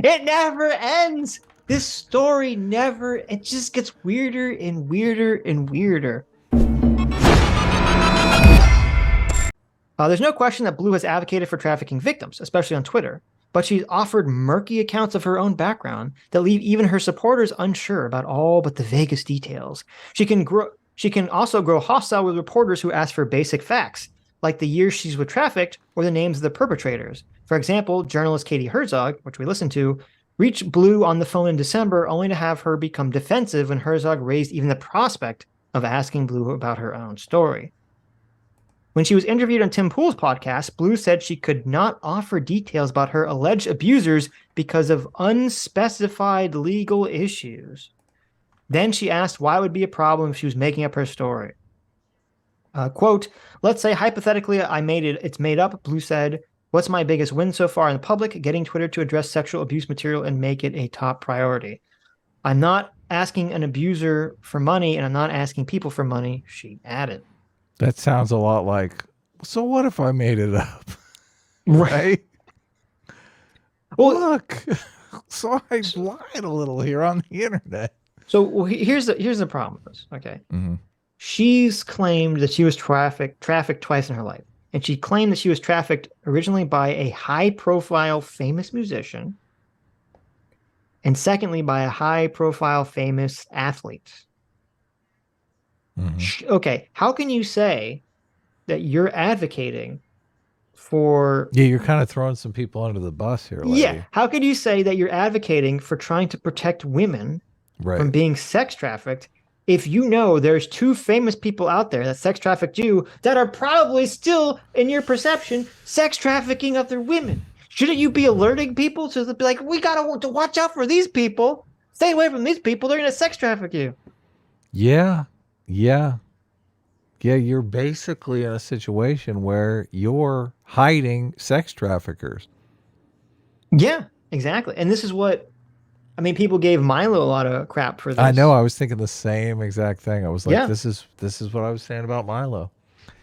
It never ends. This story never, it just gets weirder and weirder and weirder. There's no question that Bleu has advocated for trafficking victims, especially on Twitter, but she's offered murky accounts of her own background that leave even her supporters unsure about all but the vaguest details. She can also grow hostile with reporters who ask for basic facts, like the years she's was trafficked or the names of the perpetrators. For example, journalist Katie Herzog, which we listened to, reached Bleu on the phone in December only to have her become defensive when Herzog raised even the prospect of asking Bleu about her own story. When she was interviewed on Tim Pool's podcast, Bleu said she could not offer details about her alleged abusers because of unspecified legal issues. Then she asked why it would be a problem if she was making up her story. Quote, let's say hypothetically it's made up, Bleu said. What's my biggest win so far in the public? Getting Twitter to address sexual abuse material and make it a top priority. I'm not asking an abuser for money, and I'm not asking people for money, she added. That sounds a lot like, so what if I made it up? Right? Well, look, so I lied a little here on the internet. So here's the problem with this, okay? Mm-hmm. She's claimed that she was trafficked twice in her life. And she claimed that she was trafficked originally by a high-profile famous musician, and secondly by a high-profile famous athlete. Mm-hmm. Okay, how can you say that you're advocating for... Yeah, you're kind of throwing some people under the bus here, lady. Yeah, how can you say that you're advocating for trying to protect women from being sex trafficked if you know there's two famous people out there that sex trafficked you that are probably still, in your perception, sex trafficking other women? Shouldn't you be alerting people to be like, we got to watch out for these people. Stay away from these people. They're going to sex traffic you. Yeah. You're basically in a situation where you're hiding sex traffickers. Yeah, exactly. And this is what, I mean, people gave Milo a lot of crap for this. I know. I was thinking the same exact thing. I was like, this is what I was saying about Milo.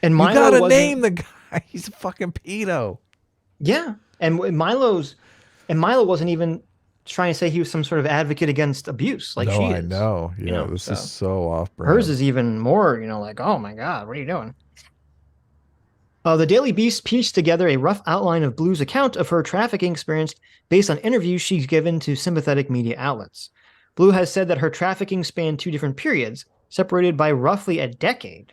And Milo, you gotta name the guy. He's a fucking pedo. Yeah, and Milo wasn't even trying to say he was some sort of advocate against abuse like she is. I know. Yeah, this is so off-brand. Hers is even more, like, oh my God, what are you doing? The Daily Beast pieced together a rough outline of Blue's account of her trafficking experience based on interviews she's given to sympathetic media outlets. Bleu has said that her trafficking spanned 2 different periods, separated by roughly a decade.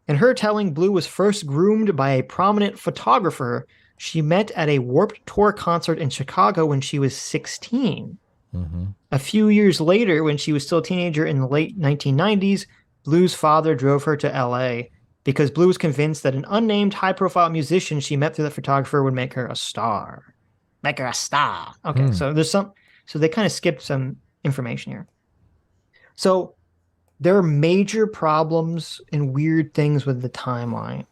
In her telling, Bleu was first groomed by a prominent photographer she met at a Warped Tour concert in Chicago when she was 16. Mm-hmm. A few years later, when she was still a teenager in the late 1990s, Blue's father drove her to L.A., because Bleu was convinced that an unnamed high-profile musician she met through the photographer would make her a star. Make her a star. Okay, so they kind of skipped some information here. So there are major problems and weird things with the timeline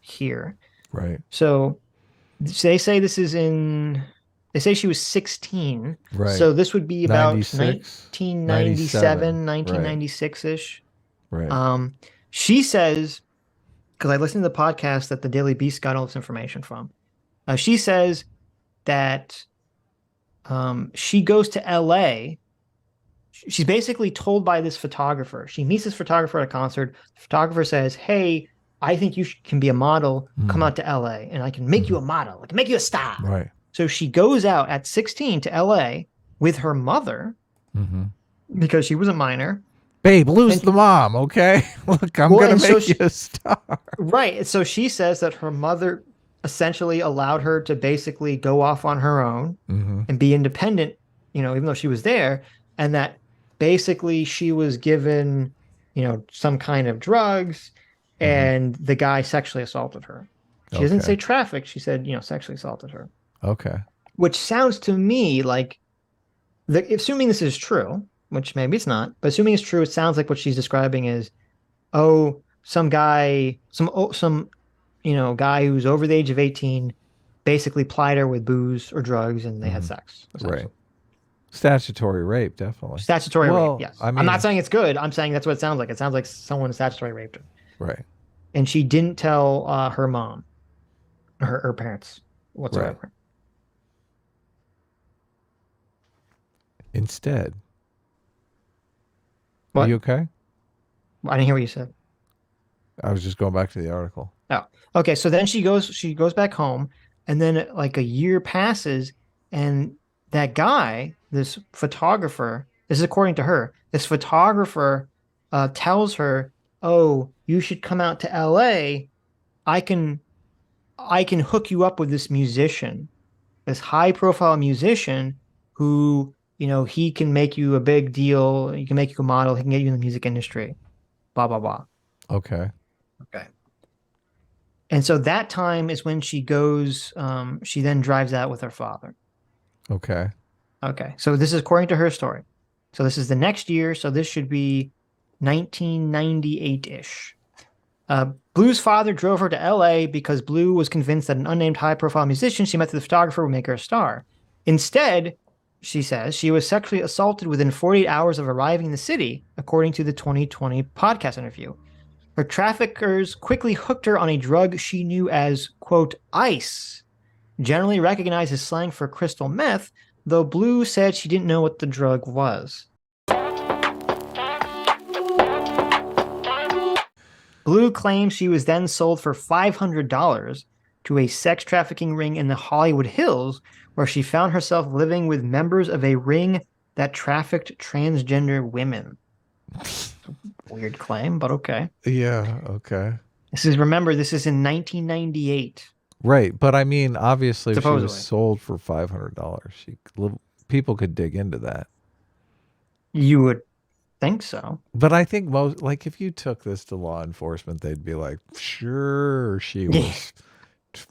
here. Right. So they say they say she was 16. Right. So this would be about 1997, 1996-ish. Right. She says, because I listened to the podcast that the Daily Beast got all this information from, she says that she goes to LA. She's basically told by this photographer. She meets this photographer at a concert. The photographer says, hey, I think you can be a model. Come out to LA and I can make you a model. I can make you a star. Right. So she goes out at 16 to LA with her mother because she was a minor. Babe, lose the mom, okay? Look, I'm going to make you a star. Right. So she says that her mother essentially allowed her to basically go off on her own and be independent, even though she was there, and that basically she was given, some kind of drugs, and the guy sexually assaulted her. She doesn't say traffic. She said, sexually assaulted her. Okay. Which sounds to me like, assuming this is true, which maybe it's not, but assuming it's true, it sounds like what she's describing is, some guy, some guy who's over the age of 18 basically plied her with booze or drugs and they had sex. Right. Statutory rape, definitely. Statutory rape, yes. I mean, I'm not saying it's good. I'm saying that's what it sounds like. It sounds like someone statutory raped her. Right. And she didn't tell her mom, her parents whatsoever. Right. Instead. Are What? you okay? I didn't hear what you said. I was just going back to the article. Oh, okay. So then she goes back home, and then like a year passes, and that guy, this photographer, this is according to her, this photographer tells her, "Oh, you should come out to LA. I can I can hook you up with this musician, this high profile musician who, he can make you a big deal. He can make you a model. He can get you in the music industry, blah, blah, blah." Okay. Okay. And so that time is when she then drives out with her father. Okay. Okay. So this is according to her story. So this is the next year. So this should be 1998-ish. Blue's father drove her to LA because Blue was convinced that an unnamed high profile musician she met through the photographer would make her a star. Instead, she says she was sexually assaulted within 48 hours of arriving in the city, according to the 2020 podcast interview. Her traffickers quickly hooked her on a drug she knew as, quote, ice, generally recognized as slang for crystal meth, though Blue said she didn't know what the drug was. Blue claims she was then sold for $500 to a sex trafficking ring in the Hollywood Hills, where she found herself living with members of a ring that trafficked transgender women. Weird claim, but okay. Yeah. Okay. This is in 1998. Right, but I mean, obviously, if she was Supposedly. sold for $500, people could dig into that. You would think so. But I think most, like, if you took this to law enforcement, they'd be like, "Sure, she was."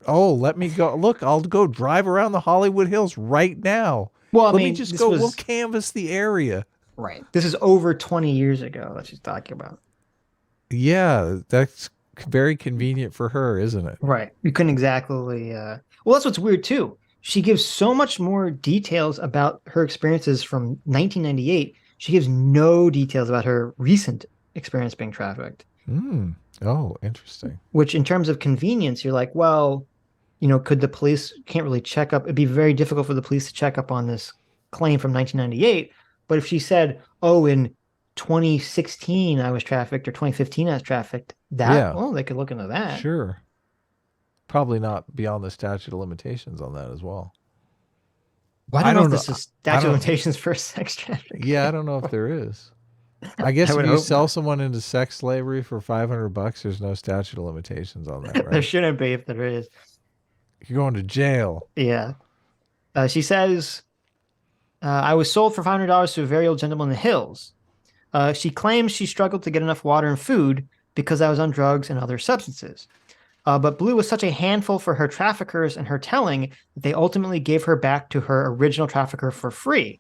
Oh, let me go. Look, I'll go drive around the Hollywood Hills right now. Well, I Let mean, me just this go. was We'll canvass the area. right. This is over 20 years ago that she's talking about. Yeah, that's very convenient for her, isn't it? Right. You couldn't exactly. Well, that's what's weird too. She gives so much more details about her experiences from 1998. She gives no details about her recent experience being trafficked. Hmm. Oh, interesting. Which, in terms of convenience, you're like, well, could the police can't really check up? It'd be very difficult for the police to check up on this claim from 1998. But if she said, "Oh, in 2016 I was trafficked," or 2015 I was trafficked, they could look into that. Sure. Probably not beyond the statute of limitations on that as well. Well, I don't know if this is statute of limitations for sex trafficking. Yeah, I don't know if there is. I guess if you sell someone into sex slavery for $500, there's no statute of limitations on that, right? There shouldn't be if there is. You're going to jail. Yeah. She says, "I was sold for $500 to a very old gentleman in the hills." She claims she struggled to get enough water and food because I was on drugs and other substances. But Blue was such a handful for her traffickers and her telling that they ultimately gave her back to her original trafficker for free.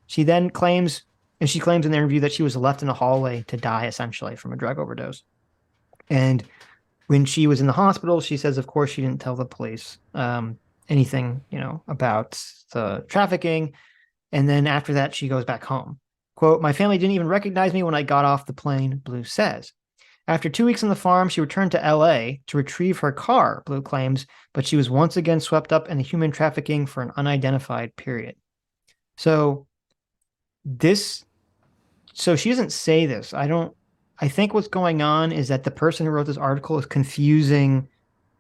She claims in the interview that she was left in a hallway to die, essentially, from a drug overdose. And when she was in the hospital, she says, of course, she didn't tell the police anything, about the trafficking. And then after that, she goes back home. Quote, "My family didn't even recognize me when I got off the plane," Blue says. After 2 weeks on the farm, she returned to LA to retrieve her car, Blue claims, but she was once again swept up in the human trafficking for an unidentified period. So she doesn't say this. I think what's going on is that the person who wrote this article is confusing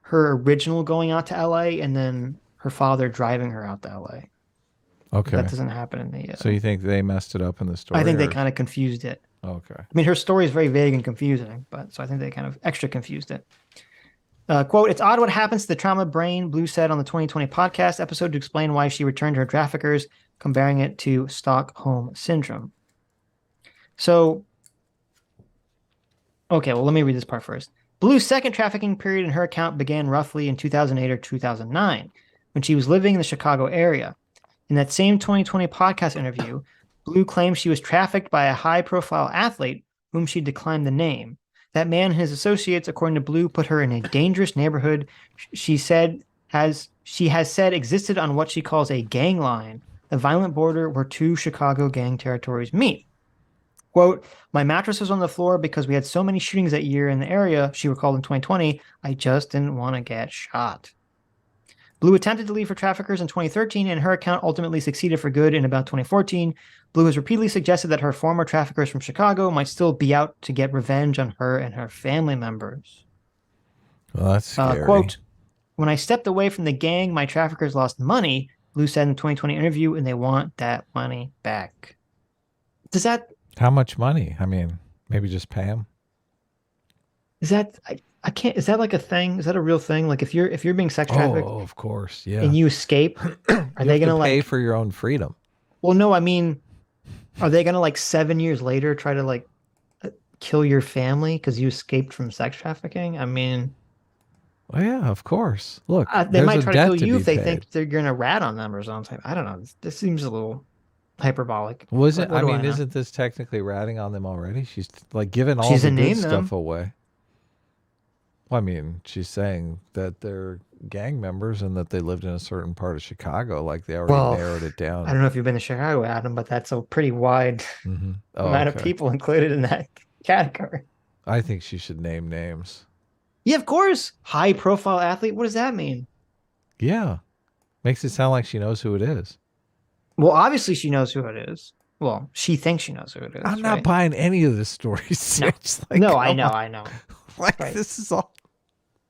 her original going out to LA and then her father driving her out to LA. Okay. That doesn't happen in the. So you think they messed it up in the story? I think they kind of confused it. Okay. I mean, her story is very vague and confusing, so I think they kind of extra confused it. Quote, "It's odd what happens to the trauma brain," Blue said on the 2020 podcast episode to explain why she returned to her traffickers, comparing it to Stockholm Syndrome. So, okay, well, let me read this part first. Blue's second trafficking period in her account began roughly in 2008 or 2009, when she was living in the Chicago area. In that same 2020 podcast interview, Blue claimed she was trafficked by a high-profile athlete whom she declined the name. That man and his associates, according to Blue, put her in a dangerous neighborhood she has said existed on what she calls a gang line, the violent border where two Chicago gang territories meet. Quote, "My mattress was on the floor because we had so many shootings that year in the area," she recalled in 2020. "I just didn't want to get shot." Bleu attempted to leave for traffickers in 2013, and her account ultimately succeeded for good in about 2014. Bleu has repeatedly suggested that her former traffickers from Chicago might still be out to get revenge on her and her family members. Well, that's scary. Quote, when I stepped away from the gang, my traffickers lost money, Bleu said in a 2020 interview, and they want that money back. Does that... How much money? I mean, maybe just pay them. Is that... I can't... Is that like a thing? Is that a real thing? Like if you're being sex trafficked... Oh, of course, yeah. And you escape, are they going to pay for your own freedom? Well, no, I mean, are they going to like 7 years later try to like kill your family because you escaped from sex trafficking? I mean... Oh, yeah, of course. Look, they might try to kill you if they think they're going to rat on them or something. I don't know. This seems a little hyperbolic. Isn't this technically ratting on them already? She's like giving all the good stuff away. Well, I mean, she's saying that they're gang members and that they lived in a certain part of Chicago. Like they already narrowed it down. I don't know if you've been to Chicago, Adam, but that's a pretty wide amount of people included in that category. I think she should name names. Yeah, of course. High profile athlete. What does that mean? Yeah. Makes it sound like she knows who it is. Well, obviously she knows who it is. Well, she thinks she knows who it is. I'm not buying any of this story, Sitch. No, I know. Like this is all.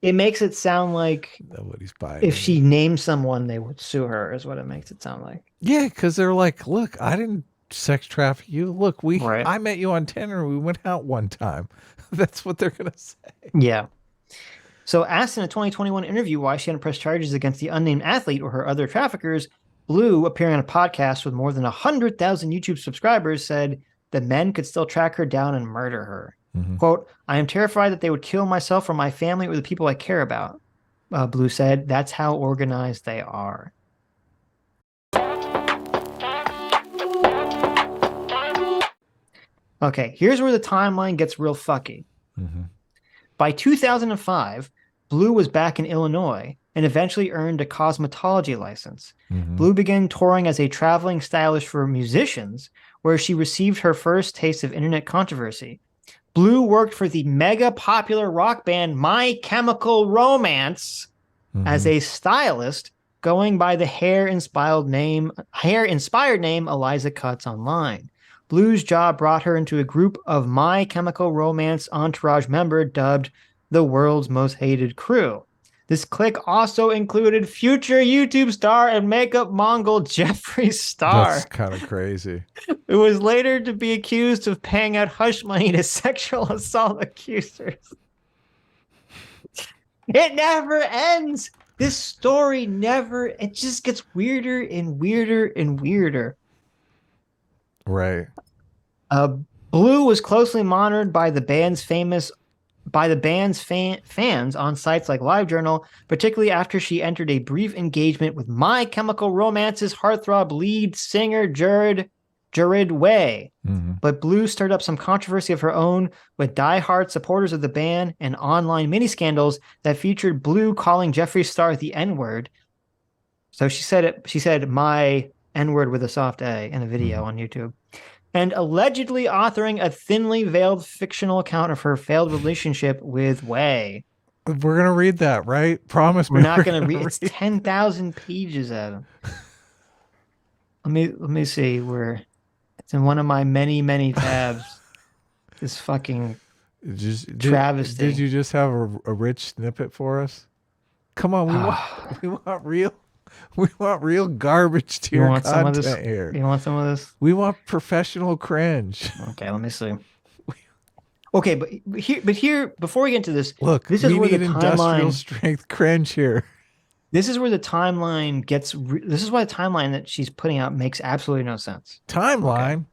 It makes it sound like nobody's buying. If she named someone, they would sue her, is what it makes it sound like. Yeah, because they're like, look, I didn't sex traffic you. Look, I met you on Tinder. We went out one time. That's what they're gonna say. Yeah. So asked in a 2021 interview why she hadn't pressed charges against the unnamed athlete or her other traffickers, Bleu, appearing on a podcast with more than 100,000 YouTube subscribers, said the men could still track her down and murder her. Quote, I am terrified that they would kill myself or my family or the people I care about. Bleu said, that's how organized they are. Okay, here's where the timeline gets real fucky. By 2005, Bleu was back in Illinois and eventually earned a cosmetology license. Bleu began touring as a traveling stylist for musicians, where she received her first taste of internet controversy. Bleu worked for the mega popular rock band My Chemical Romance as a stylist, going by the hair-inspired name Eliza Cuts online. Bleu's job brought her into a group of My Chemical Romance entourage member dubbed the world's most hated crew. This clique also included future YouTube star and makeup Mongol Jeffree Star. That's kind of crazy. Who was later to be accused of paying out hush money to sexual assault accusers. It never ends. This story it just gets weirder and weirder and weirder. Right. Bleu was closely monitored by the band's fans on sites like LiveJournal, particularly after she entered a brief engagement with My Chemical Romance's heartthrob lead singer Jared Way. But Bleu stirred up some controversy of her own with diehard supporters of the band and online mini scandals that featured Bleu calling Jeffree Star the N-word. So she said my N-word with a soft A in a video on YouTube. And allegedly authoring a thinly veiled fictional account of her failed relationship with Way. We're going to read that, right? Promise me. We're not going to read. It's 10,000 pages, Adam. Let me see where it's in one of my many, many tabs. This fucking travesty. Did you just have a rich snippet for us? Come on, we want real garbage tier content here. You want some of this? We want professional cringe. Okay, let me see. Okay, but here, before we get into this, look, this is where the industrial strength cringe here. This is where the timeline gets. This is why the timeline that she's putting out makes absolutely no sense. Timeline.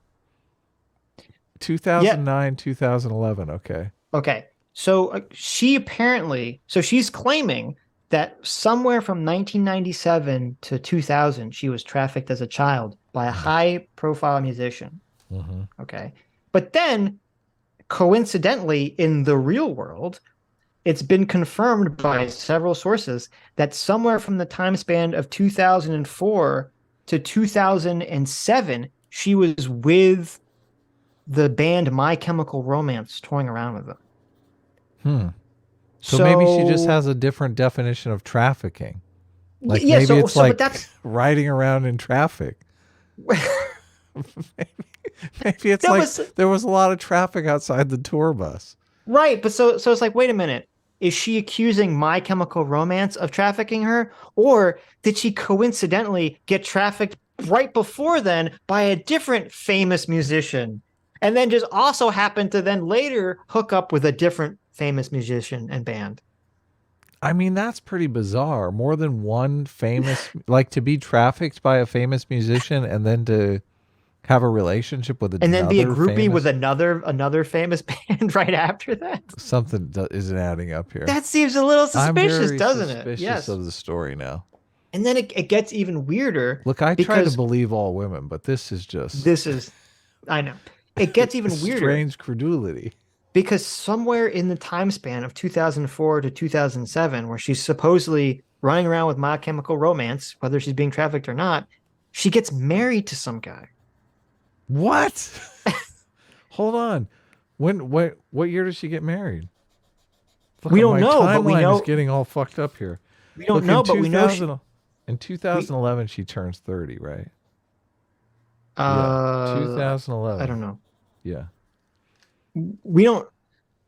Okay. 2009, 2011. Okay. Okay. So she's claiming that somewhere from 1997 to 2000, she was trafficked as a child by a high-profile musician. Okay. But then, coincidentally, in the real world, it's been confirmed by several sources that somewhere from the time span of 2004 to 2007, she was with the band My Chemical Romance, touring around with them. So maybe she just has a different definition of trafficking. Like yeah, maybe it's like but that's riding around in traffic. Maybe it's that like was there was a lot of traffic outside the tour bus. right, but so it's like, wait a minute. Is she accusing My Chemical Romance of trafficking her? Or did she coincidentally get trafficked right before then by a different famous musician? And then just also happened to then later hook up with a different famous musician and band. I mean, that's pretty bizarre. More than one famous, like to be trafficked by a famous musician and then to have a relationship with And then be a another groupie with famous. another famous band right after that. Something isn't adding up here. That seems a little I'm suspicious, very doesn't it? suspicious Yes. of the story now. And then it gets even weirder Look, I try to because believe all women, but this is just this is, I know, it gets even weirder strange credulity. because somewhere in the time span of 2004 to 2007, where she's supposedly running around with My Chemical Romance, whether she's being trafficked or not, she gets married to some guy. What? Hold on. What year did she get married? Look, We don't my know, but we timeline know is getting all fucked up here. we don't Look, know, but we know she, in 2011 she turns 30, right? Yeah, uh 2011. I don't know. Yeah. We don't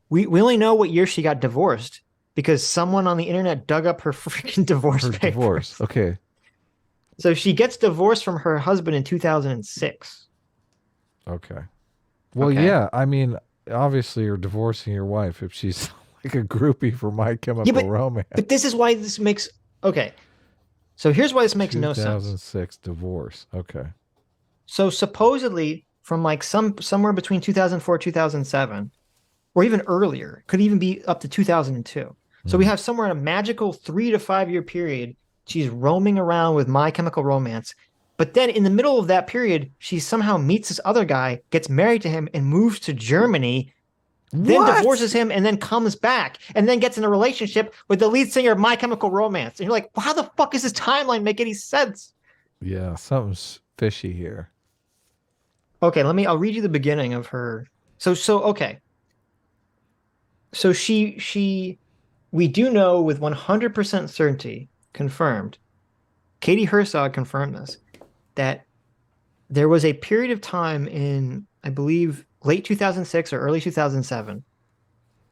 we only know what year she got divorced because someone on the internet dug up her freaking divorce Her papers. divorce. Okay. So she gets divorced from her husband in 2006. Okay. Well, Okay. yeah. I mean, obviously, you're divorcing your wife if she's like a groupie for My Chemical Romance. But this is why this makes okay. So here's why this makes no sense. 2006 divorce. Okay. So supposedly from like somewhere between 2004 2007 or even earlier, could even be up to 2002. So we have somewhere in a magical 3 to 5 year period she's roaming around with My Chemical Romance. But then in the middle of that period, she somehow meets this other guy, gets married to him, and moves to Germany, then divorces him, and then comes back, and then gets in a relationship with the lead singer of My Chemical Romance. And you're like, how the fuck does this timeline make any sense? Yeah, something's fishy here. Okay, I'll read you the beginning of her. So okay. So we do know with 100% certainty, confirmed, Katie Herzog confirmed this, that there was a period of time in, I believe, late 2006 or early 2007,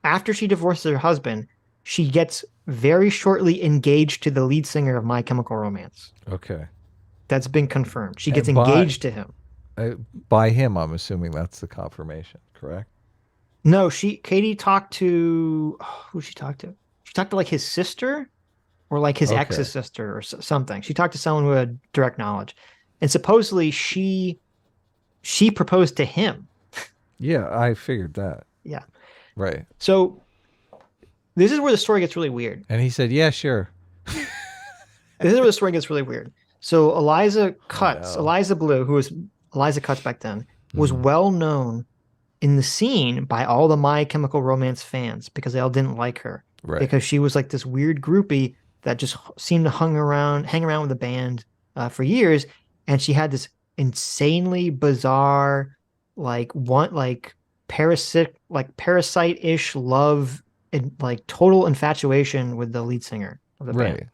after she divorces her husband, she gets very shortly engaged to the lead singer of My Chemical Romance. Okay. That's been confirmed. She gets engaged to him. By him, I'm assuming that's the confirmation, correct? No, Katie talked to, who she talked to? She talked to like his sister or like his ex's sister or something. She talked to someone who had direct knowledge. And supposedly she proposed to him. Yeah, I figured that. Yeah. Right. So this is where the story gets really weird. And he said, yeah, sure. This is where the story gets really weird. So Eliza Bleu, who was Eliza Cutts back then, was well known in the scene by all the My Chemical Romance fans because they all didn't like her. Right. Because she was like this weird groupie that just seemed to hang around with the band for years. And she had this insanely bizarre, parasite-ish love and like total infatuation with the lead singer of the band.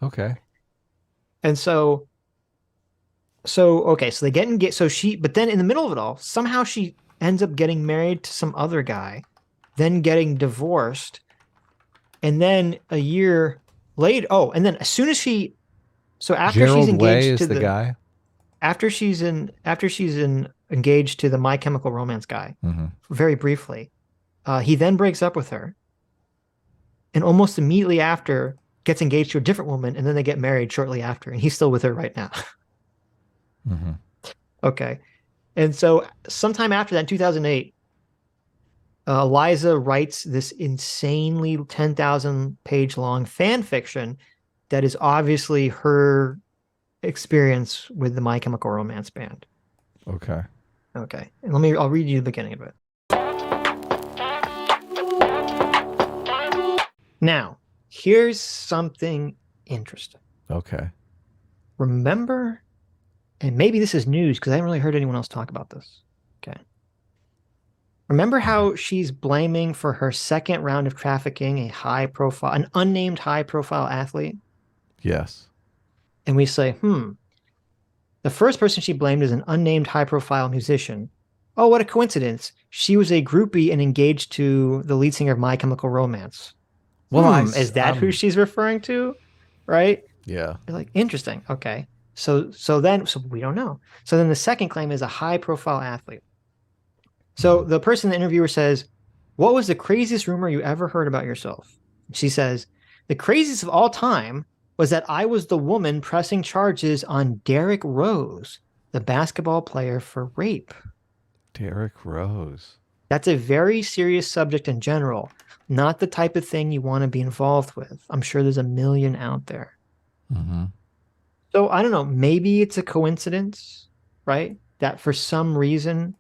Okay. And so they get engaged. But then in the middle of it all, somehow she ends up getting married to some other guy, then getting divorced. And then a year later, and then as soon as after Gerald she's engaged Way is to the guy. After she's engaged to the My Chemical Romance guy, very briefly, he then breaks up with her, and almost immediately after gets engaged to a different woman, and then they get married shortly after, and he's still with her right now. Okay, and so sometime after that, in 2008, Eliza writes this insanely 10,000-page long fan fiction that is obviously her experience with the My Chemical Romance band. Okay. And I'll read you the beginning of it. Now, here's something interesting. Okay. Remember, and maybe this is news because I haven't really heard anyone else talk about this. Okay. Remember how she's blaming for her second round of trafficking an unnamed high-profile athlete? Yes. And we say, the first person she blamed is an unnamed high-profile musician. Oh, what a coincidence. She was a groupie and engaged to the lead singer of My Chemical Romance. Well, Is that who she's referring to? Right? Yeah. You're like, interesting. Okay. So we don't know. So then the second claim is a high-profile athlete. So the person, the interviewer says, what was the craziest rumor you ever heard about yourself? She says, the craziest of all time was that I was the woman pressing charges on Derrick Rose, the basketball player, for rape. Derrick Rose. That's a very serious subject in general, not the type of thing you want to be involved with. I'm sure there's a million out there. Mm-hmm. So I don't know, maybe it's a coincidence, right? That for some reason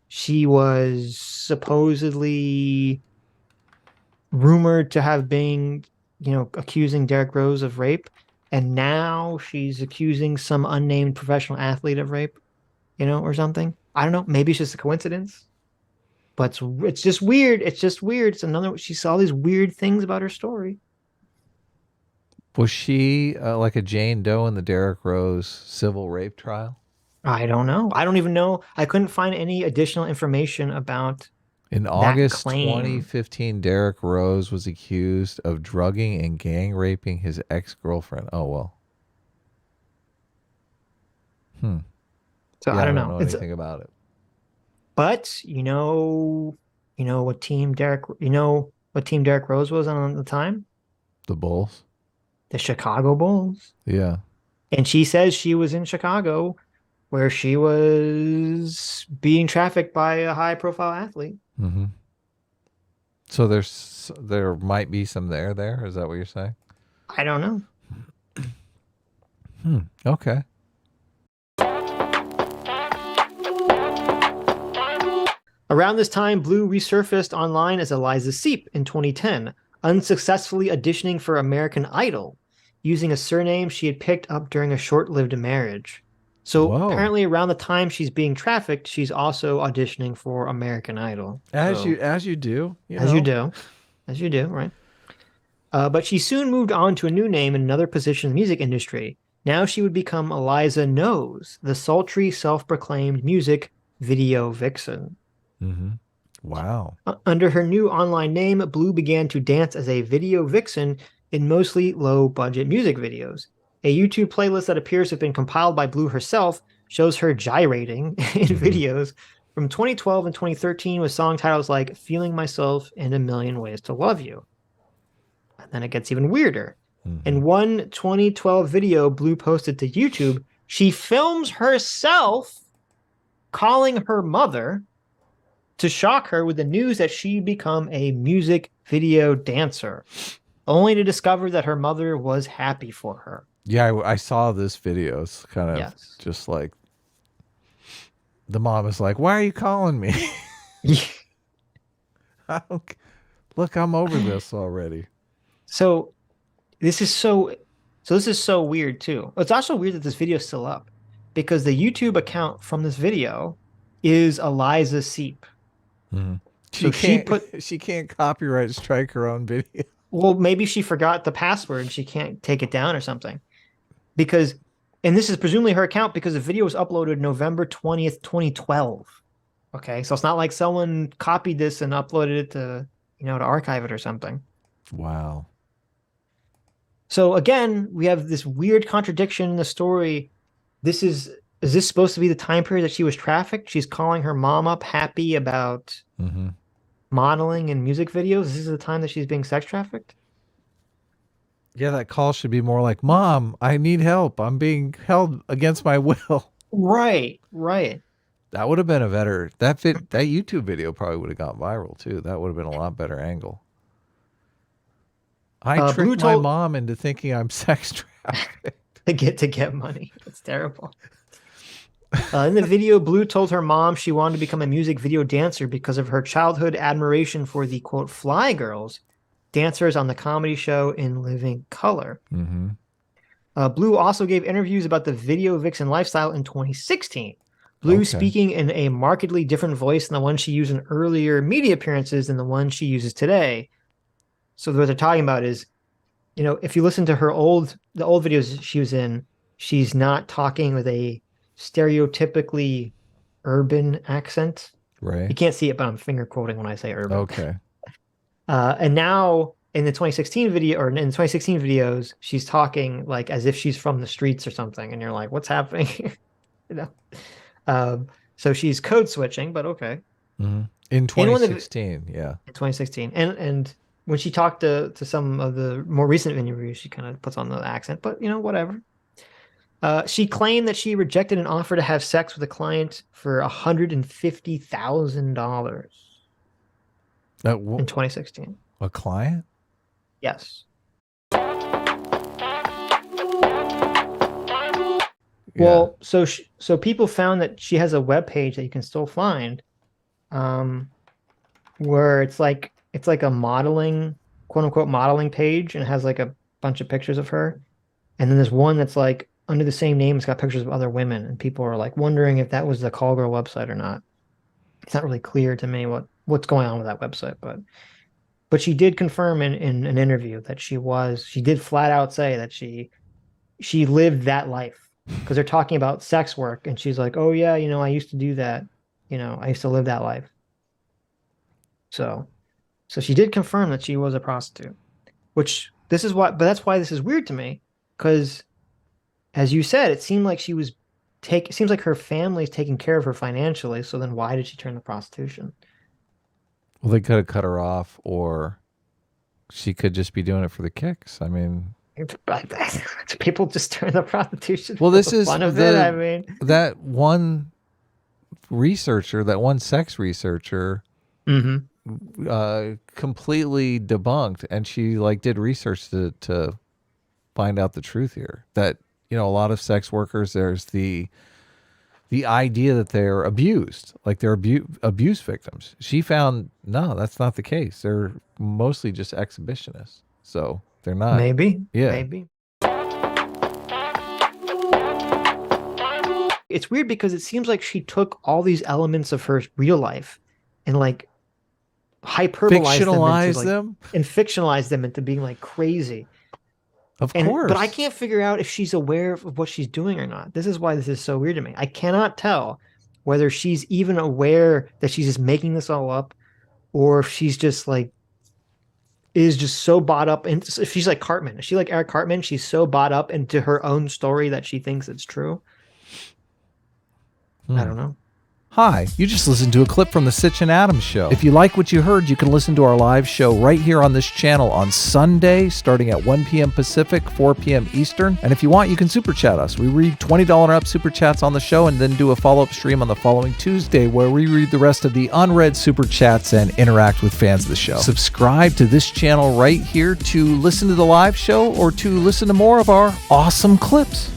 she was supposedly rumored to have been, accusing Derrick Rose of rape, and now she's accusing some unnamed professional athlete of rape, or something. I don't know. Maybe it's just a coincidence, but it's just weird. It's just weird. It's another. She saw these weird things about her story. Was she like a Jane Doe in the Derrick Rose civil rape trial? I don't know. I don't even know. I couldn't find any additional information about. In August 2015, Derrick Rose was accused of drugging and gang raping his ex-girlfriend. Oh, well. So yeah, I don't know anything about it. But what team Derrick Rose was on the time? The Bulls. The Chicago Bulls. Yeah. And she says she was in Chicago where she was being trafficked by a high-profile athlete. Mm-hmm. So there might be some there. Is that what you're saying? I don't know. Okay. Around this time, Bleu resurfaced online as Eliza Seep in 2010, unsuccessfully auditioning for American Idol, using a surname she had picked up during a short-lived marriage. So apparently around the time she's being trafficked, she's also auditioning for American Idol. As you do. As you do, right? But she soon moved on to a new name and another position in the music industry. Now she would become Eliza Knows, the sultry, self-proclaimed music video vixen. Mm-hmm. Wow. Under her new online name, Bleu began to dance as a video vixen in mostly low-budget music videos. A YouTube playlist that appears to have been compiled by Bleu herself shows her gyrating in videos from 2012 and 2013 with song titles like Feeling Myself and A Million Ways to Love You. And then it gets even weirder. In one 2012 video Bleu posted to YouTube, she films herself calling her mother to shock her with the news that she'd become a music video dancer, only to discover that her mother was happy for her. Yeah, I saw this video. It's kind of just like the mom is like, "Why are you calling me?" Look, I'm over this already. So this is so weird too. It's also weird that this video is still up because the YouTube account from this video is Eliza Seep. Mm-hmm. So she can't copyright strike her own video. Well, maybe she forgot the password and she can't take it down or something. And this is presumably her account because the video was uploaded November 20th, 2012. Okay, so it's not like someone copied this and uploaded it to archive it or something. Wow. So again, we have this weird contradiction in the story. Is this supposed to be the time period that she was trafficked? She's calling her mom up happy about modeling and music videos. This is the time that she's being sex trafficked? Yeah, that call should be more like, "Mom, I need help. I'm being held against my will." Right. That would have been a better, that YouTube video probably would have gone viral too. That would have been a lot better angle. I tricked my mom into thinking I'm sex trafficked. to get money. That's terrible. In the video, Bleu told her mom she wanted to become a music video dancer because of her childhood admiration for the, quote, Fly Girls, dancers on the comedy show In Living Color. Bleu also gave interviews about the video vixen lifestyle in 2016. Bleu speaking in a markedly different voice than the one she used in earlier media appearances than the one she uses today. So what they're talking about is you know, if you listen to the old videos she was in, she's not talking with a stereotypically urban accent. Right. You can't see it, but I'm finger quoting when I say urban. Okay. And now in the 2016 video, or in the 2016 videos, she's talking like as if she's from the streets or something, and you're like, what's happening? You know. So she's code switching, but okay. Mm-hmm. In 2016, yeah. In 2016, and when she talked to some of the more recent interviews, she kind of puts on the accent, but you know, whatever. She claimed that she rejected an offer to have sex with a client for $150,000 in 2016. A client? Yes. Yeah. Well, so people found that she has a web page that you can still find, where it's like a modeling, quote unquote modeling page, and it has like a bunch of pictures of her. And then there's one that's like under the same name, it's got pictures of other women, and people are like wondering if that was the Call Girl website or not. It's not really clear to me what's going on with that website, but she did confirm in an interview that she did flat out say that she lived that life, because they're talking about sex work, and she's like, oh yeah, you know, I used to do that, you know, I used to live that life. So she did confirm that she was a prostitute, but that's why this is weird to me, because as you said, it seemed like it seems like her family's taking care of her financially, so then why did she turn to prostitution? Well, they could have cut her off, or she could just be doing it for the kicks. I mean, people just turn to prostitution. Well, this is fun of it. I mean, that one sex researcher, completely debunked, and she like did research to find out the truth here. That, you know, a lot of sex workers, there's the idea that they're abused, like they're abuse victims. She found, no, that's not the case. They're mostly just exhibitionists. So they're not. Maybe. Yeah. Maybe. It's weird because it seems like she took all these elements of her real life and like hyperbolized them and fictionalized them into being like crazy. Of course. But I can't figure out if she's aware of what she's doing or not. This is why this is so weird to me. I cannot tell whether she's even aware that she's just making this all up, or if she's just like, is just so bought up. And if she's like Cartman, is she like Eric Cartman? She's so bought up into her own story that she thinks it's true. I don't know. Hi, you just listened to a clip from the Sitch and Adams show. If you like what you heard, you can listen to our live show right here on this channel on Sunday, starting at 1 p.m. Pacific, 4 p.m. Eastern. And if you want, you can super chat us. We read $20 and up super chats on the show, and then do a follow-up stream on the following Tuesday where we read the rest of the unread super chats and interact with fans of the show. Subscribe to this channel right here to listen to the live show or to listen to more of our awesome clips.